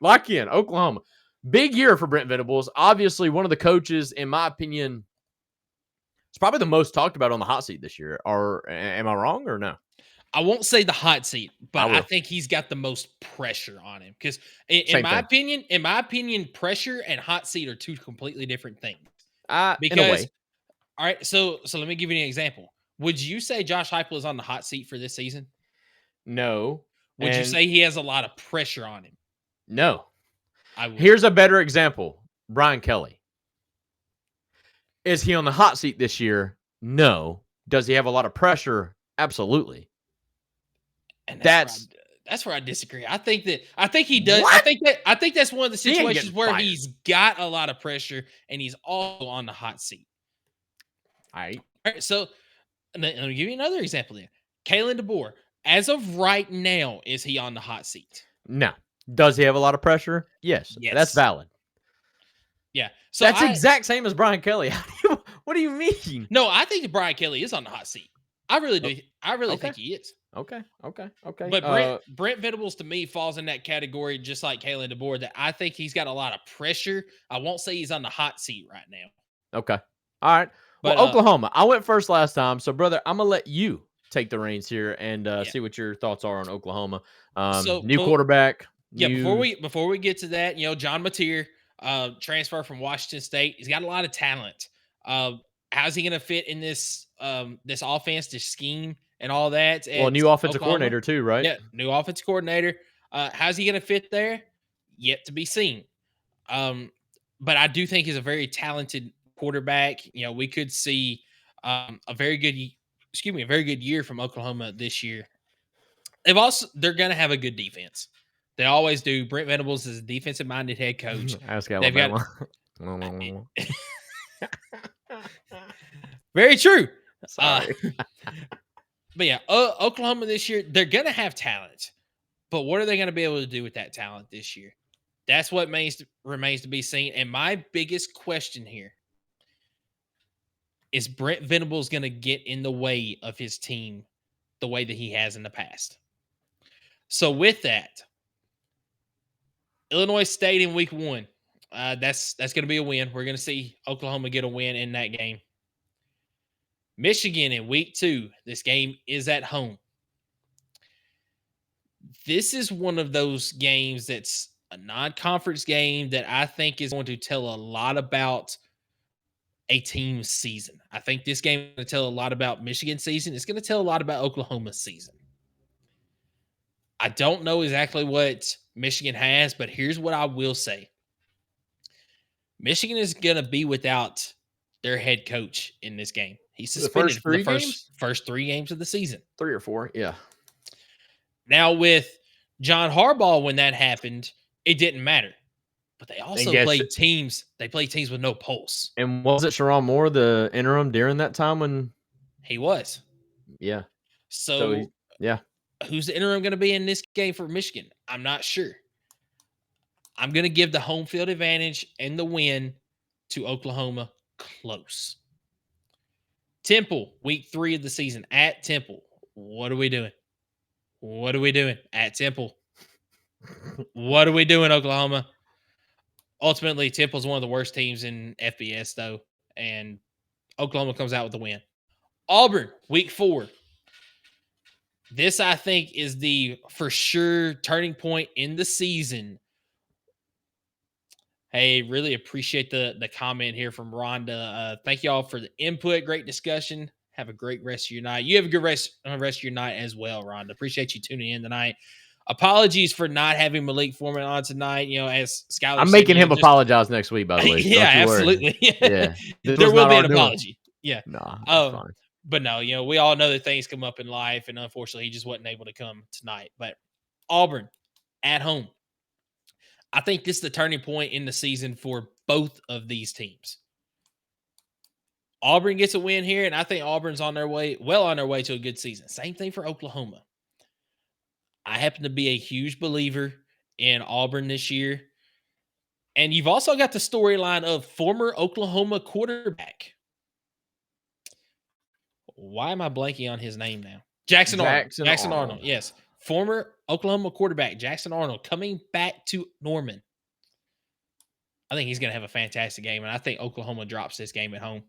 Lock in. Oklahoma. Big year for Brent Venables. Obviously, one of the coaches, in my opinion, it's probably the most talked about on the hot seat this year. Or am I wrong or no? I won't say the hot seat, but I will. think he's got the most pressure on him because, in my opinion, pressure and hot seat are two completely different things. In a way. All right, so let me give you an example. Would you say Josh Heupel is on the hot seat for this season? No. Would you say he has a lot of pressure on him? No. I would. Here's a better example. Brian Kelly. Is he on the hot seat this year? No. Does he have a lot of pressure? Absolutely. And that's where I disagree. I think he does. What? I think that's one of the situations where he's got a lot of pressure and he's also on the hot seat. All right. So let me give you another example then. Kalen DeBoer, as of right now, is he on the hot seat? No. Does he have a lot of pressure? Yes. That's valid. Yeah. So that's exact same as Brian Kelly. What do you mean? No, I think that Brian Kelly is on the hot seat. I really do. I really think he is. Okay. But Brent Venables to me falls in that category, just like Kalen DeBoer, that I think he's got a lot of pressure. I won't say he's on the hot seat right now. Okay. All right. But well, Oklahoma. I went first last time, so brother, I'm gonna let you take the reins here and see what your thoughts are on Oklahoma. New quarterback. Before we get to that, John Mateer, transfer from Washington State. He's got a lot of talent. How's he going to fit in this this offense, this scheme, and all that? Well, new offensive coordinator too, right? Yeah, new offensive coordinator. How's he going to fit there? Yet to be seen. But I do think he's a very talented quarterback. We could see a very good year from Oklahoma this year. They're going to have a good defense. They always do. Brent Venables is a defensive-minded head coach. They've got very true. Sorry. But yeah, Oklahoma this year, they're going to have talent. But what are they going to be able to do with that talent this year? That's what remains to be seen. And my biggest question here is Brent Venables going to get in the way of his team the way that he has in the past? So with that, Illinois State in week 1. That's going to be a win. We're going to see Oklahoma get a win in that game. Michigan in week 2. This game is at home. This is one of those games that's a non-conference game that I think is going to tell a lot about a team's season. I think this game is going to tell a lot about Michigan's season. It's going to tell a lot about Oklahoma's season. I don't know exactly what Michigan has, but here's what I will say. Michigan is going to be without their head coach in this game. He's suspended for the first 3 games of the season. 3 or 4, yeah. Now with John Harbaugh, when that happened, it didn't matter. But they also played teams. They played teams with no pulse. And was it Sherrone Moore, the interim, during that time when he was? Yeah. So yeah. Who's the interim going to be in this game for Michigan? I'm not sure. I'm going to give the home field advantage and the win to Oklahoma close. Temple, week 3 of the season at Temple. What are we doing? At Temple? What are we doing, Oklahoma? Ultimately, Temple's one of the worst teams in FBS, though, and Oklahoma comes out with the win. Auburn, week 4. This, I think, is the for sure turning point in the season. Hey, really appreciate the comment here from Rhonda. Thank you all for the input. Great discussion. Have a great rest of your night. You have a good rest of your night as well, Rhonda. Appreciate you tuning in tonight. Apologies for not having Malik Foreman on tonight. As Skylar I'm making him apologize next week, by the way. Yeah, absolutely. Yeah. There will be an apology. Yeah. Nah, fine. But no, we all know that things come up in life, and unfortunately, he just wasn't able to come tonight. But Auburn at home. I think this is the turning point in the season for both of these teams. Auburn gets a win here, and I think Auburn's on their way to a good season. Same thing for Oklahoma. I happen to be a huge believer in Auburn this year. And you've also got the storyline of former Oklahoma quarterback. Why am I blanking on his name now? Jackson Arnold. Yes. Former Oklahoma quarterback Jackson Arnold coming back to Norman. I think he's going to have a fantastic game, and I think Oklahoma drops this game at home.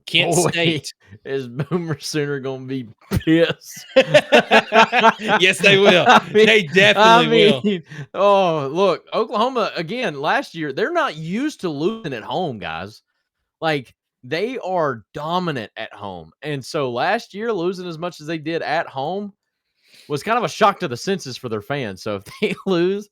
Kent Boy, State. is Boomer Sooner going to be pissed? Yes, they will. They definitely will. Oh, look, Oklahoma, again, last year, they're not used to losing at home, guys. Like, they are dominant at home. And so last year, losing as much as they did at home was kind of a shock to the senses for their fans. So if they lose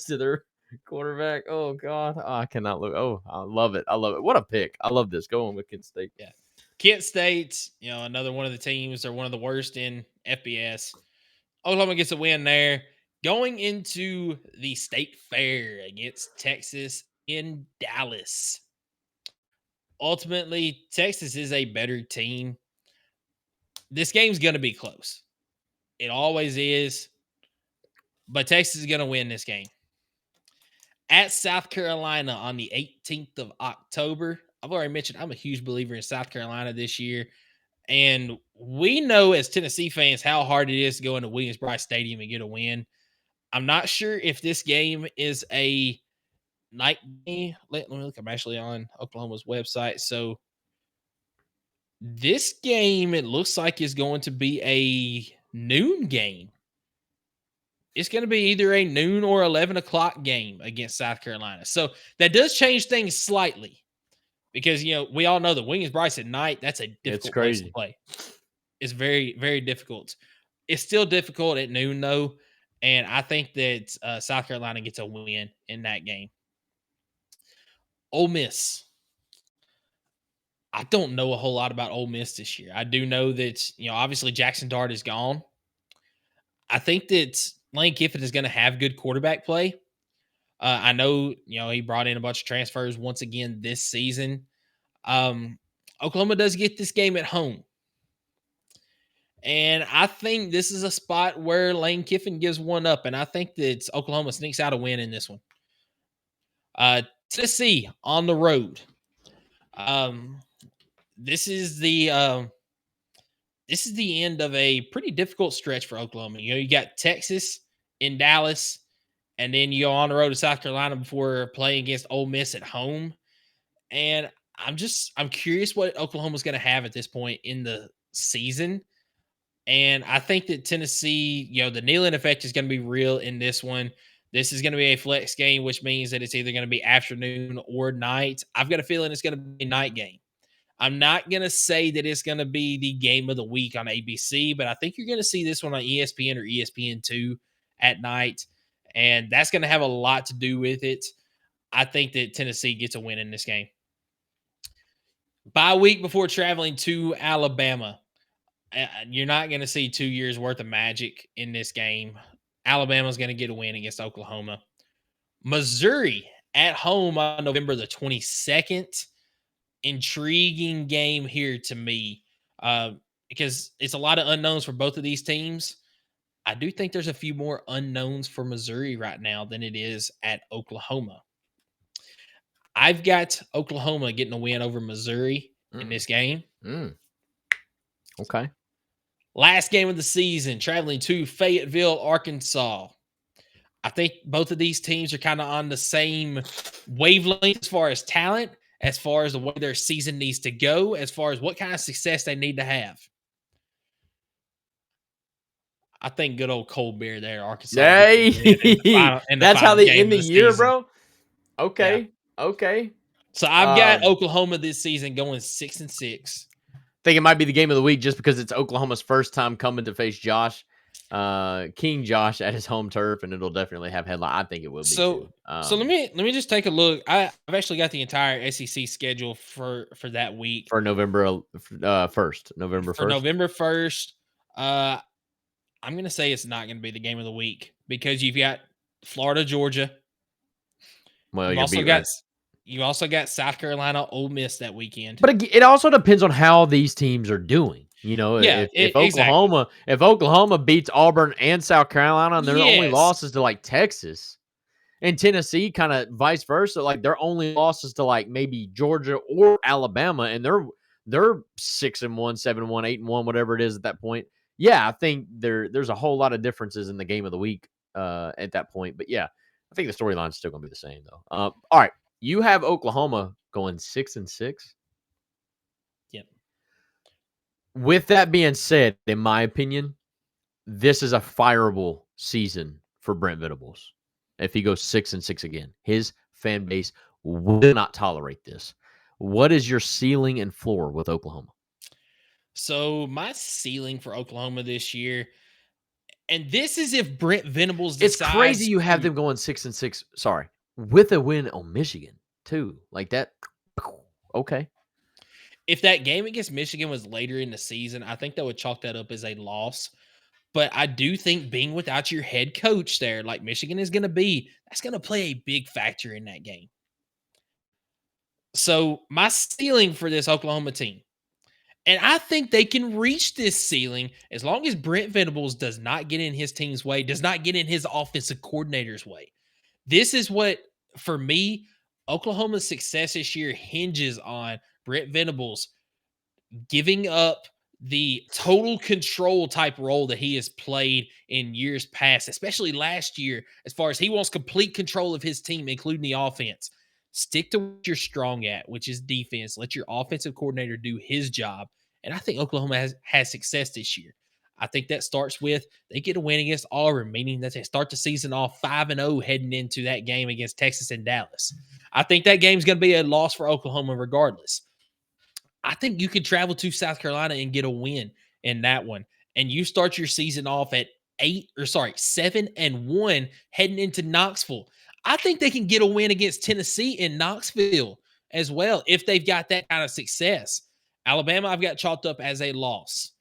to their quarterback, oh God, I cannot look. Oh, I love it. I love it. What a pick. I love this. Go on with Kent State. Yeah. Kent State, another one of the teams. They're one of the worst in FBS. Oklahoma gets a win there. Going into the State Fair against Texas in Dallas. Ultimately, Texas is a better team. This game's going to be close. It always is. But Texas is going to win this game. At South Carolina on the 18th of October. I've already mentioned I'm a huge believer in South Carolina this year. And we know as Tennessee fans how hard it is to go into Williams-Brice Stadium and get a win. I'm not sure if this game is a night game. Let me look. I'm actually on Oklahoma's website. So this game, it looks like, is going to be a noon game. It's going to be either a noon or 11 o'clock game against South Carolina. So that does change things slightly because, we all know that Williams-Brice at night, that's a difficult place to play. It's very, very difficult. It's still difficult at noon, though. And I think that South Carolina gets a win in that game. Ole Miss. I don't know a whole lot about Ole Miss this year. I do know that, obviously Jackson Dart is gone. I think that Lane Kiffin is going to have good quarterback play. I know, he brought in a bunch of transfers once again this season. Oklahoma does get this game at home. And I think this is a spot where Lane Kiffin gives one up. And I think that Oklahoma sneaks out a win in this one. Tennessee on the road. This is the end of a pretty difficult stretch for Oklahoma. You got Texas in Dallas, and then you go on the road to South Carolina before playing against Ole Miss at home. And I'm curious what Oklahoma's going to have at this point in the season. And I think that Tennessee, the kneeling effect is going to be real in this one. This is going to be a flex game, which means that it's either going to be afternoon or night. I've got a feeling it's going to be a night game. I'm not going to say that it's going to be the game of the week on ABC, but I think you're going to see this one on ESPN or ESPN2 at night, and that's going to have a lot to do with it. I think that Tennessee gets a win in this game. Bye week before traveling to Alabama. You're not going to see 2 years worth of magic in this game. Alabama's going to get a win against Oklahoma. Missouri at home on November the 22nd. Intriguing game here to me because it's a lot of unknowns for both of these teams. I do think there's a few more unknowns for Missouri right now than it is at Oklahoma. I've got Oklahoma getting a win over Missouri in this game. Okay. Last game of the season, traveling to Fayetteville, Arkansas. I think both of these teams are kind of on the same wavelength as far as talent, as far as the way their season needs to go, as far as what kind of success they need to have. I think good old cold beer there, Arkansas. Hey, that's how they end the year, bro. Okay. Yeah. Okay. So I've got Oklahoma this season going 6-6. I think it might be the game of the week just because it's Oklahoma's first time coming to face King Josh at his home turf, and it'll definitely have headline. I think it will be. So let me just take a look. I've actually got the entire SEC schedule for that week for November 1st. November 1st. For November 1st. I'm gonna say it's not gonna be the game of the week because you've got Florida, Georgia. Well, you also got South Carolina, Ole Miss that weekend. But it also depends on how these teams are doing. If Oklahoma beats Auburn and South Carolina, and their only losses to like Texas and Tennessee, kind of vice versa, like their only losses to like maybe Georgia or Alabama, and they're 6-1, 7-1, 8-1, whatever it is at that point. Yeah, I think there's a whole lot of differences in the game of the week at that point. But yeah, I think the storyline's still going to be the same though. All right, you have Oklahoma going 6-6. Yep. With that being said, in my opinion, this is a fireable season for Brent Venables. If he goes 6-6 again, his fan base will not tolerate this. What is your ceiling and floor with Oklahoma? So my ceiling for Oklahoma this year, and this is if Brent Venables It's crazy decides you have to, them going 6-6. Sorry, with a win on Michigan too, like that. Okay, if that game against Michigan was later in the season, I think that would chalk that up as a loss. But I do think being without your head coach there, like Michigan is going to be, that's going to play a big factor in that game. So my ceiling for this Oklahoma team, and I think they can reach this ceiling as long as Brent Venables does not get in his team's way, does not get in his offensive coordinator's way. This is what, for me, Oklahoma's success this year hinges on Brent Venables giving up the total control type role that he has played in years past, especially last year, as far as he wants complete control of his team, including the offense. Stick to what you're strong at, which is defense. Let your offensive coordinator do his job. And I think Oklahoma has success this year. I think that starts with they get a win against Auburn, meaning that they start the season off 5-0 heading into that game against Texas and Dallas. I think that game's going to be a loss for Oklahoma regardless. I think you could travel to South Carolina and get a win in that one. And you start your season off at 7-1 heading into Knoxville. I think they can get a win against Tennessee in Knoxville as well if they've got that kind of success. Alabama, I've got chalked up as a loss.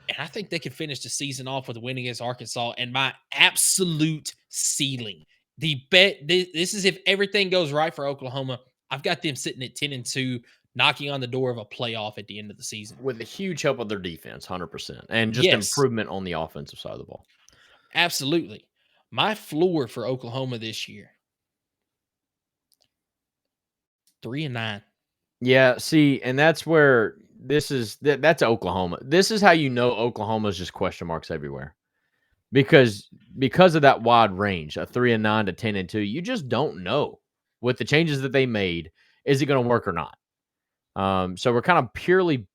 And I think they can finish the season off with a win against Arkansas. And my absolute ceiling, this is if everything goes right for Oklahoma. I've got them sitting at 10-2, knocking on the door of a playoff at the end of the season. with a huge help of their defense, 100%, and just Yes, improvement on the offensive side of the ball. absolutely. My floor for Oklahoma this year, 3-9. Yeah, see, and that's where that's Oklahoma. This is how you know Oklahoma's just question marks everywhere. Because of that wide range, a 3-9 to 10-2, you just don't know with the changes that they made, is it going to work or not? So we're kind of purely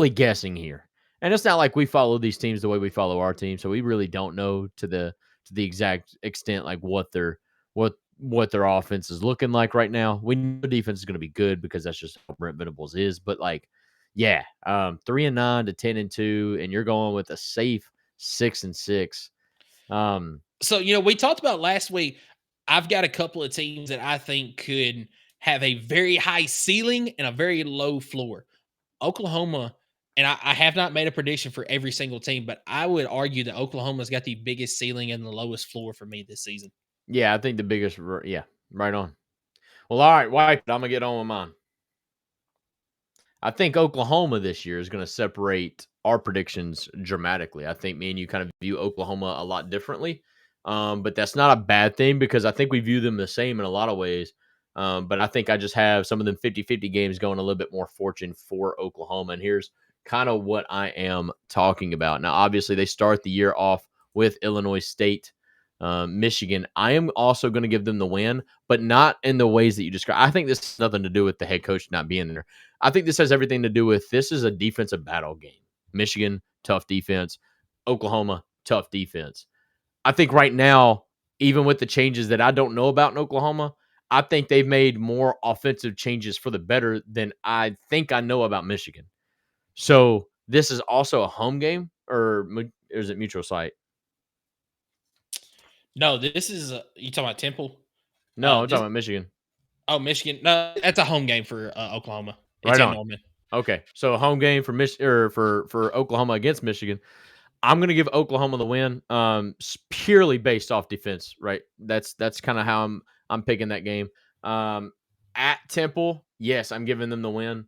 guessing here. And it's not like we follow these teams the way we follow our team, so we really don't know to the exact extent like what their offense is looking like right now. We know the defense is going to be good because that's just how Brent Venables is. But like, yeah, 3-9 to 10-2, and you're going with a safe 6-6. So, we talked about last week. I've got a couple of teams that I think could have a very high ceiling and a very low floor. Oklahoma, and I have not made a prediction for every single team, but I would argue that Oklahoma's got the biggest ceiling and the lowest floor for me this season. Yeah, I think the biggest. Yeah, right on. Well, all right, White. I'm gonna get on with mine. I think Oklahoma this year is going to separate our predictions dramatically. I think me and you kind of view Oklahoma a lot differently, but that's not a bad thing because I think we view them the same in a lot of ways. But I think I just have some of them 50-50 games going a little bit more fortune for Oklahoma. And here's kind of what I am talking about. Now, obviously, they start the year off with Illinois State. Michigan, I am also going to give them the win, but not in the ways that you describe. I think this has nothing to do with the head coach not being there. I think this has everything to do with this is a defensive battle game. Michigan, tough defense. Oklahoma, tough defense. I think right now, even with the changes that I don't know about in Oklahoma, I think they've made more offensive changes for the better than I think I know about Michigan. So this is also a home game, or is it neutral site? No, this is you talking about Temple? No, I'm talking about Michigan. Oh, Michigan. No, that's a home game for Oklahoma. It's Right in on. Norman. Okay, so a home game for for Oklahoma against Michigan. I'm going to give Oklahoma the win, purely based off defense. Right, that's kind of how I'm picking that game. At Temple, yes, I'm giving them the win.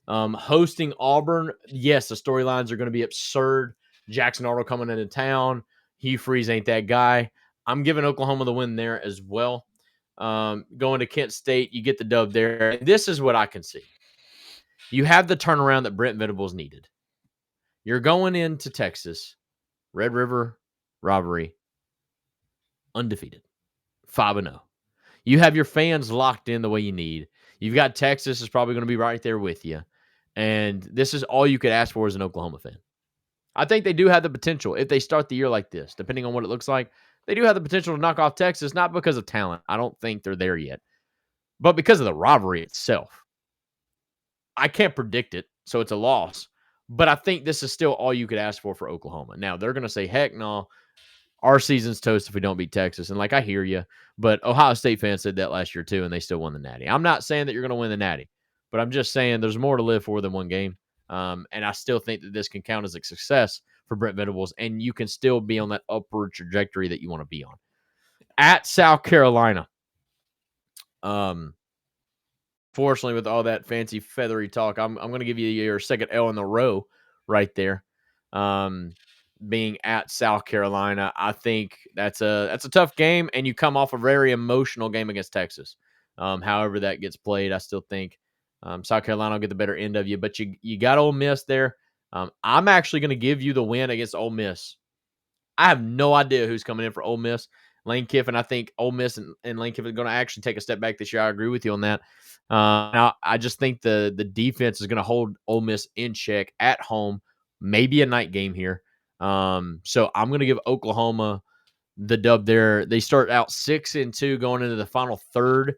Hosting Auburn, yes, the storylines are going to be absurd. Jackson Arnold coming into town. Hugh Freeze ain't that guy. I'm giving Oklahoma the win there as well. Going to Kent State, you get the dub there. And this is what I can see. You have the turnaround that Brent Venables needed. You're going into Texas, Red River Robbery, undefeated, 5-0. You have your fans locked in the way you need. You've got Texas is probably going to be right there with you. And this is all you could ask for as an Oklahoma fan. I think they do have the potential, if they start the year like this, depending on what it looks like, they do have the potential to knock off Texas, not because of talent. I don't think they're there yet, but because of the rivalry itself. I can't predict it, so it's a loss. But I think this is still all you could ask for Oklahoma. Now, they're going to say, heck no, our season's toast if we don't beat Texas. And, I hear you, but Ohio State fans said that last year too, and they still won the Natty. I'm not saying that you're going to win the Natty, but I'm just saying there's more to live for than one game. And I still think that this can count as a success for Brent Venables, and you can still be on that upward trajectory that you want to be on. At South Carolina, fortunately, with all that fancy feathery talk, I'm going to give you your second L in the row right there. Being at South Carolina, I think that's a tough game, and you come off a very emotional game against Texas. However that gets played, I still think South Carolina will get the better end of you, but you got Ole Miss there. I'm actually going to give you the win against Ole Miss. I have no idea who's coming in for Ole Miss. Lane Kiffin, I think Ole Miss and Lane Kiffin are going to actually take a step back this year. I agree with you on that. Now, I just think the defense is going to hold Ole Miss in check at home, maybe a night game here. So I'm going to give Oklahoma the dub there. They start out 6-2 going into the final third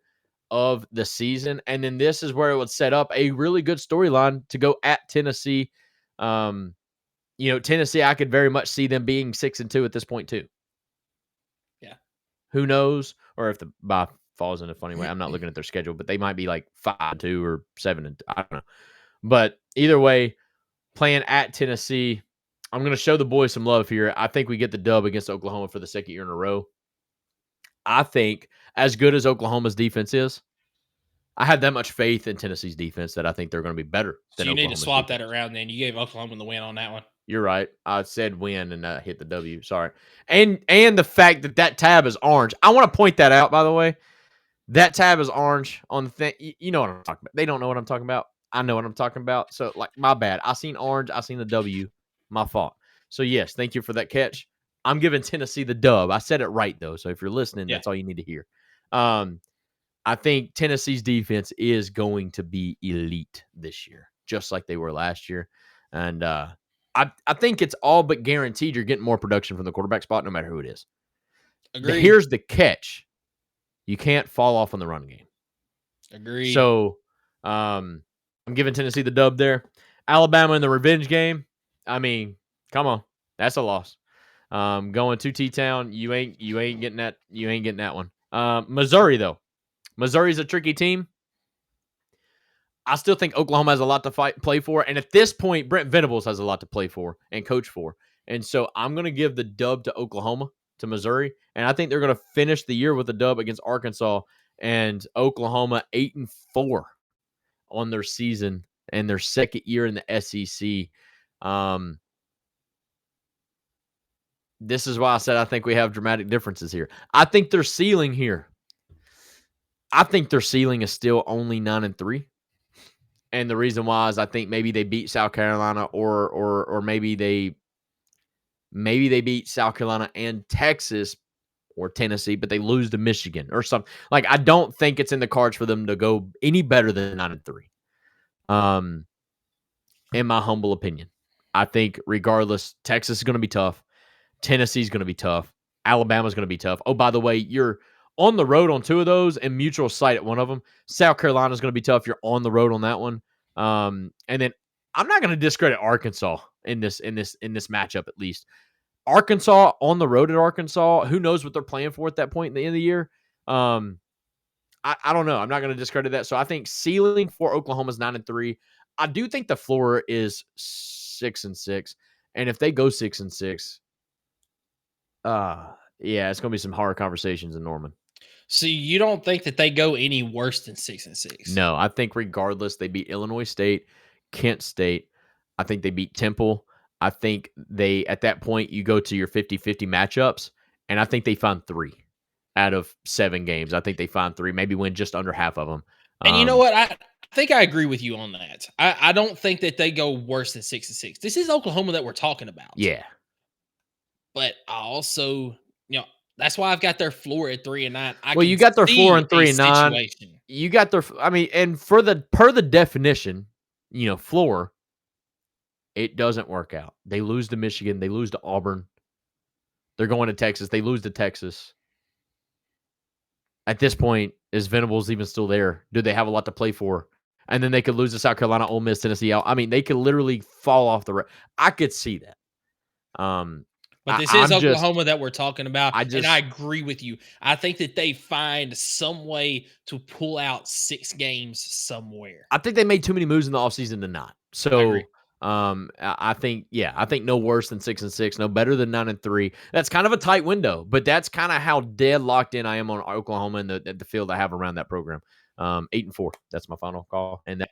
of the season. And then this is where it would set up a really good storyline to go at Tennessee. Tennessee, I could very much see them being 6-2 at this point too. Yeah. Who knows? Or if the bye falls in a funny way. I'm not looking at their schedule, but they might be like 5-2 or 7-2. I don't know. But either way, playing at Tennessee, I'm going to show the boys some love here. I think we get the dub against Oklahoma for the second year in a row. I think as good as Oklahoma's defense is, I have that much faith in Tennessee's defense that I think they're going to be better than So you need to Oklahoma's swap defense. that around then. You gave Oklahoma the win on that one. You're right. I said win and hit the W. Sorry. And the fact that tab is orange. I want to point that out, by the way. That tab is orange on the thing. You know what I'm talking about. They don't know what I'm talking about. I know what I'm talking about. So, my bad. I seen orange. I seen the W. My fault. So, yes, thank you for that catch. I'm giving Tennessee the dub. I said it right, though. So, if you're listening, that's all you need to hear. I think Tennessee's defense is going to be elite this year, just like they were last year. And I think it's all but guaranteed you're getting more production from the quarterback spot, no matter who it is. Agreed. Here's the catch. You can't fall off on the run game. Agreed. So I'm giving Tennessee the dub there. Alabama in the revenge game. I mean, come on. That's a loss. Going to T-Town, you ain't getting that. You ain't getting that one. Missouri, though. Missouri's a tricky team. I still think Oklahoma has a lot to play for. And at this point, Brent Venables has a lot to play for and coach for. And so I'm going to give the dub to Oklahoma, to Missouri. And I think they're going to finish the year with a dub against Arkansas, and Oklahoma 8-4 on their season and their second year in the SEC. This is why I said I think we have dramatic differences here. I think their ceiling here. I think their ceiling is still only 9-3. And the reason why is I think maybe they beat South Carolina or maybe they beat South Carolina and Texas or Tennessee, but they lose to Michigan or something. I don't think it's in the cards for them to go any better than 9-3. In my humble opinion. I think regardless, Texas is going to be tough. Tennessee is going to be tough. Alabama is going to be tough. Oh, by the way, you're on the road on two of those and mutual site at one of them. South Carolina is going to be tough. You're on the road on that one. And then I'm not going to discredit Arkansas in this matchup, at least. Arkansas on the road at Arkansas. Who knows what they're playing for at that point in the end of the year? I don't know. I'm not going to discredit that. So I think ceiling for Oklahoma is 9-3. I do think the floor is 6-6. And if they go 6-6, yeah, it's going to be some hard conversations in Norman. So you don't think that they go any worse than 6-6? No, I think regardless, they beat Illinois State, Kent State. I think they beat Temple. I think at that point, you go to your 50-50 matchups, and I think they find 3 out of 7 games. I think they find 3, maybe win just under half of them. And you know what? I think I agree with you on that. I don't think that they go worse than 6-6. This is Oklahoma that we're talking about. Yeah. But I also, that's why I've got their floor at 3-9. Well, you got their floor and 3-9. Situation. You got their, I mean, and per the definition, floor, it doesn't work out. They lose to Michigan. They lose to Auburn. They're going to Texas. They lose to Texas. At this point, is Venables even still there? Do they have a lot to play for? And then they could lose to South Carolina, Ole Miss, Tennessee. I mean, they could literally fall off the. I could see that. But this is Oklahoma that we're talking about, and I agree with you. I think that they find some way to pull out 6 games somewhere. I think they made too many moves in the offseason to not. So I think no worse than 6-6, no better than 9-3. That's kind of a tight window, but that's kind of how dead locked in I am on Oklahoma and the field I have around that program. 8-4. That's my final call, and that